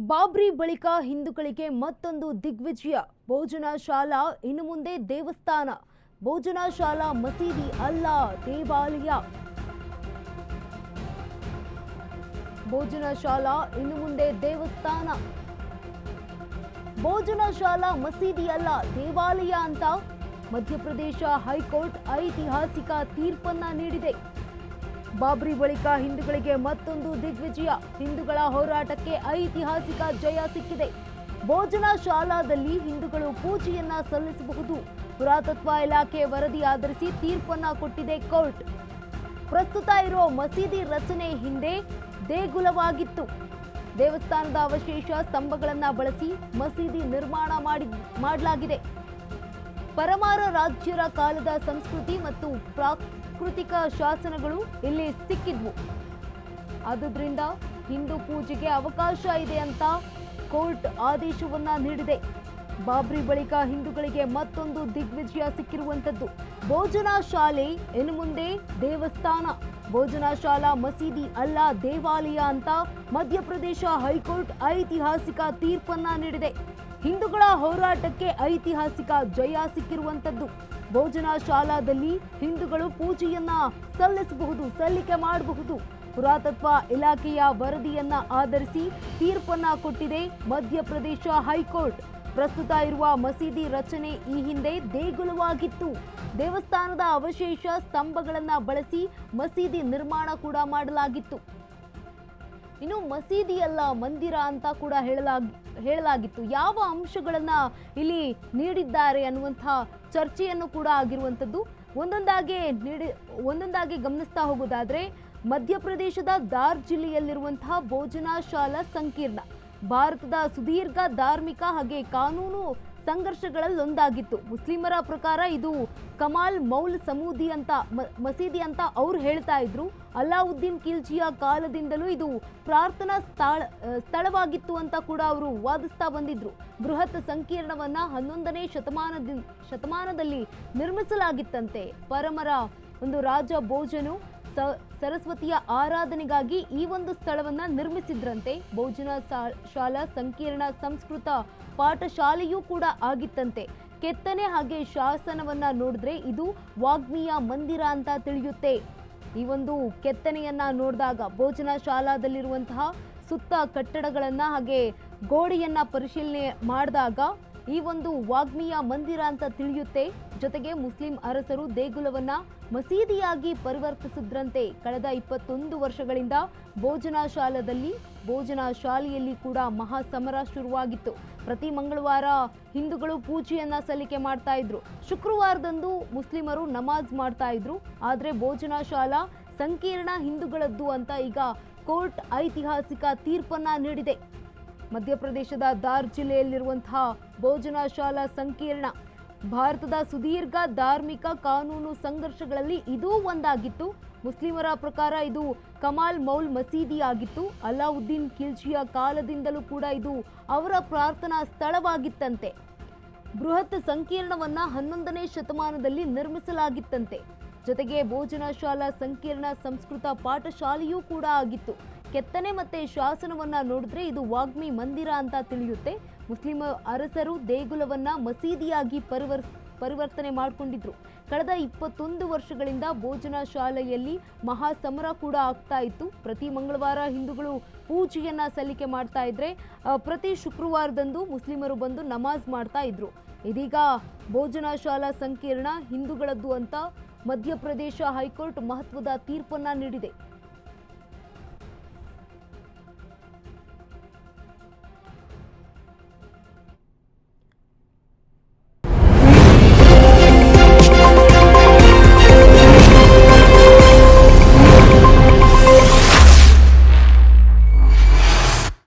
ಬಾಬ್ರಿ ಬಳಿಕ ಹಿಂದೂಗಳಿಗೆ ಮತ್ತೊಂದು ದಿಗ್ವಿಜಯ. ಭೋಜನ ಶಾಲಾ ಇನ್ನು ಮುಂದೆ ದೇವಸ್ಥಾನ. ಭೋಜನ ಶಾಲಾ ಮಸೀದಿ ಅಲ್ಲ, ದೇವಾಲಯ. ಭೋಜನ ಶಾಲಾ ಇನ್ನು ಮುಂದೆ ದೇವಸ್ಥಾನ. ಭೋಜನ ಶಾಲಾ ಮಸೀದಿ ಅಲ್ಲ, ದೇವಾಲಯ ಅಂತ ಮಧ್ಯಪ್ರದೇಶ ಹೈಕೋರ್ಟ್ ಐತಿಹಾಸಿಕ ತೀರ್ಪನ್ನ ನೀಡಿದೆ. ಬಾಬ್ರಿ ಬಳಿಕ ಹಿಂದೂಗಳಿಗೆ ಮತ್ತೊಂದು ದಿಗ್ವಿಜಯ. ಹಿಂದೂಗಳ ಹೋರಾಟಕ್ಕೆ ಐತಿಹಾಸಿಕ ಜಯ ಸಿಕ್ಕಿದೆ. ಭೋಜನ ಶಾಲಾದಲ್ಲಿ ಹಿಂದೂಗಳು ಪೂಜೆಯನ್ನ ಸಲ್ಲಿಸಬಹುದು. ಪುರಾತತ್ವ ಇಲಾಖೆ ವರದಿ ಆಧರಿಸಿ ತೀರ್ಪನ್ನ ಕೊಟ್ಟಿದೆ ಕೋರ್ಟ್. ಪ್ರಸ್ತುತ ಇರೋ ಮಸೀದಿ ರಚನೆ ಹಿಂದೆ ದೇಗುಲವಾಗಿತ್ತು. ದೇವಸ್ಥಾನದ ಅವಶೇಷ ಸ್ತಂಭಗಳನ್ನ ಬಳಸಿ ಮಸೀದಿ ನಿರ್ಮಾಣ ಮಾಡಲಾಗಿದೆ. ಪರಮಾರ ರಾಜ್ಯರ ಕಾಲದ ಸಂಸ್ಕೃತಿ ಮತ್ತು ಪ್ರಾಕೃತಿಕ ಶಾಸನಗಳು ಇಲ್ಲಿ ಸಿಕ್ಕಿದ್ವು. ಆದುದರಿಂದ ಹಿಂದೂ ಪೂಜೆಗೆ ಅವಕಾಶ ಇದೆ ಅಂತ ಕೋರ್ಟ್ ಆದೇಶವನ್ನ ನೀಡಿದೆ. ಬಾಬ್ರಿ ಬಳಿಕ ಹಿಂದೂಗಳಿಗೆ ಮತ್ತೊಂದು ದಿಗ್ವಿಜಯ ಸಿಕ್ಕಿರುವಂತದ್ದು. ಭೋಜನ ಶಾಲೆ ಇನ್ನು ಮುಂದೆ ದೇವಸ್ಥಾನ. ಭೋಜನ ಶಾಲಾ ಮಸೀದಿ ಅಲ್ಲ, ದೇವಾಲಯ ಅಂತ ಮಧ್ಯಪ್ರದೇಶ ಹೈಕೋರ್ಟ್ ಐತಿಹಾಸಿಕ ತೀರ್ಪನ್ನ ನೀಡಿದೆ. ಹಿಂದೂಗಳ ಹೋರಾಟಕ್ಕೆ ಐತಿಹಾಸಿಕ ಜಯ ಸಿಕ್ಕಿರುವಂತದ್ದು. ಭೋಜನ ಶಾಲಾದಲ್ಲಿ ಹಿಂದೂಗಳು ಪೂಜೆಯನ್ನ ಸಲ್ಲಿಸಬಹುದು, ಸಲ್ಲಿಕೆ ಮಾಡಬಹುದು. ಪುರಾತತ್ವ ಇಲಾಖೆಯ ವರದಿಯನ್ನ ಆಧರಿಸಿ ತೀರ್ಪನ್ನ ಕೊಟ್ಟಿದೆ ಮಧ್ಯಪ್ರದೇಶ ಹೈಕೋರ್ಟ್. ಪ್ರಸ್ತುತ ಇರುವ ಮಸೀದಿ ರಚನೆ ಈ ಹಿಂದೆ ದೇಗುಲವಾಗಿತ್ತು. ದೇವಸ್ಥಾನದ ಅವಶೇಷ ಸ್ತಂಭಗಳನ್ನ ಬಳಸಿ ಮಸೀದಿ ನಿರ್ಮಾಣ ಕೂಡ ಮಾಡಲಾಗಿತ್ತು. ಇನ್ನು ಮಸೀದಿಯಲ್ಲ ಮಂದಿರ ಅಂತ ಕೂಡ ಹೇಳಲಾಗಿತ್ತು. ಯಾವ ಅಂಶಗಳನ್ನ ಇಲ್ಲಿ ನೀಡಿದ್ದಾರೆ ಅನ್ನುವಂತಹ ಚರ್ಚೆಯನ್ನು ಕೂಡ ಆಗಿರುವಂತದ್ದು. ಒಂದೊಂದಾಗಿ ಗಮನಿಸ್ತಾ ಹೋಗೋದಾದ್ರೆ, ಮಧ್ಯಪ್ರದೇಶದ ದಾರ್ ಜಿಲ್ಲೆಯಲ್ಲಿರುವಂತಹ ಭೋಜನ ಶಾಲಾ ಸಂಕೀರ್ಣ ಭಾರತದ ಸುದೀರ್ಘ ಧಾರ್ಮಿಕ ಹಾಗೆ ಕಾನೂನು ಸಂಘರ್ಷಗಳಲ್ಲೊಂದಾಗಿತ್ತು. ಮುಸ್ಲಿಮರ ಪ್ರಕಾರ ಇದು ಕಮಾಲ್ ಮೌಲ್ ಸಮೂದಿ ಅಂತ ಮಸೀದಿ ಅಂತ ಅವ್ರು ಹೇಳ್ತಾ ಇದ್ರು. ಅಲ್ಲಾವುದ್ದೀನ್ ಖಿಲ್ಜಿಯ ಕಾಲದಿಂದಲೂ ಇದು ಪ್ರಾರ್ಥನಾ ಸ್ಥಳವಾಗಿತ್ತು ಅಂತ ಕೂಡ ಅವರು ವಾದಿಸ್ತಾ ಬಂದಿದ್ರು. ಬೃಹತ್ ಸಂಕೀರ್ಣವನ್ನ 11ನೇ ಶತಮಾನದಲ್ಲಿ ನಿರ್ಮಿಸಲಾಗಿತ್ತಂತೆ. ಪರಮರ ಒಂದು ರಾಜ ಭೋಜನು ಸರಸ್ವತಿಯ ಆರಾಧನೆಗಾಗಿ ಈ ಒಂದು ಸ್ಥಳವನ್ನ ನಿರ್ಮಿಸಿದ್ರಂತೆ. ಭೋಜನ ಶಾಲಾ ಸಂಕೀರ್ಣ ಸಂಸ್ಕೃತ ಪಾಠಶಾಲೆಯೂ ಕೂಡ ಆಗಿತ್ತಂತೆ. ಕೆತ್ತನೆ ಹಾಗೆ ಶಾಸನವನ್ನ ನೋಡಿದ್ರೆ ಇದು ವಾಗ್ಮಿಯ ಮಂದಿರ ಅಂತ ತಿಳಿಯುತ್ತೆ. ಈ ಒಂದು ಕೆತ್ತನೆಯನ್ನ ನೋಡಿದಾಗ ಭೋಜನ ಶಾಲಾದಲ್ಲಿರುವಂತಹ ಸುತ್ತ ಕಟ್ಟಡಗಳನ್ನ ಹಾಗೆ ಗೋಡೆಯನ್ನ ಪರಿಶೀಲನೆ ಮಾಡಿದಾಗ ಈ ಒಂದು ವಾಗ್ಮಿಯ ಮಂದಿರ ಅಂತ ತಿಳಿಯುತ್ತೆ. ಜೊತೆಗೆ ಮುಸ್ಲಿಂ ಅರಸರು ದೇಗುಲವನ್ನ ಮಸೀದಿಯಾಗಿ ಪರಿವರ್ತಿಸಿದ್ರಂತೆ. ಕಳೆದ 21 ವರ್ಷಗಳಿಂದ ಭೋಜನ ಶಾಲೆಯಲ್ಲಿ ಕೂಡ ಮಹಾಸಮರ ಶುರುವಾಗಿತ್ತು. ಪ್ರತಿ ಮಂಗಳವಾರ ಹಿಂದೂಗಳು ಪೂಜೆಯನ್ನ ಸಲ್ಲಿಕೆ ಮಾಡ್ತಾ ಇದ್ರು. ಶುಕ್ರವಾರದಂದು ಮುಸ್ಲಿಮರು ನಮಾಜ್ ಮಾಡ್ತಾ ಇದ್ರು. ಆದ್ರೆ ಭೋಜನ ಶಾಲಾ ಸಂಕೀರ್ಣ ಹಿಂದೂಗಳದ್ದು ಅಂತ ಈಗ ಕೋರ್ಟ್ ಐತಿಹಾಸಿಕ ತೀರ್ಪನ್ನ ನೀಡಿದೆ. ಮಧ್ಯಪ್ರದೇಶದ ದಾರ್ ಜಿಲ್ಲೆಯಲ್ಲಿರುವಂತಹ ಭೋಜನ ಶಾಲಾ ಸಂಕೀರ್ಣ ಭಾರತದ ಸುದೀರ್ಘ ಧಾರ್ಮಿಕ ಕಾನೂನು ಸಂಘರ್ಷಗಳಲ್ಲಿ ಇದೂ ಒಂದಾಗಿತ್ತು. ಮುಸ್ಲಿಮರ ಪ್ರಕಾರ ಇದು ಕಮಾಲ್ ಮೌಲ್ ಮಸೀದಿ ಆಗಿತ್ತು. ಅಲ್ಲಾವುದ್ದೀನ್ ಖಿಲ್ಜಿಯ ಕಾಲದಿಂದಲೂ ಕೂಡ ಇದು ಅವರ ಪ್ರಾರ್ಥನಾ ಸ್ಥಳವಾಗಿತ್ತಂತೆ. ಬೃಹತ್ ಸಂಕೀರ್ಣವನ್ನ 11ನೇ ಶತಮಾನದಲ್ಲಿ ನಿರ್ಮಿಸಲಾಗಿತ್ತಂತೆ. ಜೊತೆಗೆ ಭೋಜನ ಶಾಲಾ ಸಂಕೀರ್ಣ ಸಂಸ್ಕೃತ ಪಾಠಶಾಲೆಯೂ ಕೂಡ ಆಗಿತ್ತು. ಕೆತ್ತನೆ ಮತ್ತೆ ಶಾಸನವನ್ನ ನೋಡಿದ್ರೆ ಇದು ವಾಗ್ಮಿ ಮಂದಿರ ಅಂತ ತಿಳಿಯುತ್ತೆ. ಮುಸ್ಲಿಂ ಅರಸರು ದೇಗುಲವನ್ನ ಮಸೀದಿಯಾಗಿ ಪರಿವರ್ತನೆ ಮಾಡಿಕೊಂಡಿದ್ರು. ಕಳೆದ 21 ವರ್ಷಗಳಿಂದ ಭೋಜನ ಶಾಲೆಯಲ್ಲಿ ಮಹಾಸಮರ ಕೂಡ ಆಗ್ತಾ ಇತ್ತು. ಪ್ರತಿ ಮಂಗಳವಾರ ಹಿಂದೂಗಳು ಪೂಜೆಯನ್ನ ಸಲ್ಲಿಕೆ ಮಾಡ್ತಾ ಇದ್ರೆ, ಪ್ರತಿ ಶುಕ್ರವಾರದಂದು ಮುಸ್ಲಿಮರು ಬಂದು ನಮಾಜ್ ಮಾಡ್ತಾ ಇದ್ರು. ಇದೀಗ ಭೋಜನ ಶಾಲಾ ಸಂಕೀರ್ಣ ಹಿಂದೂಗಳದ್ದು ಅಂತ ಮಧ್ಯಪ್ರದೇಶ ಹೈಕೋರ್ಟ್ ಮಹತ್ವದ ತೀರ್ಪನ್ನ ನೀಡಿದೆ.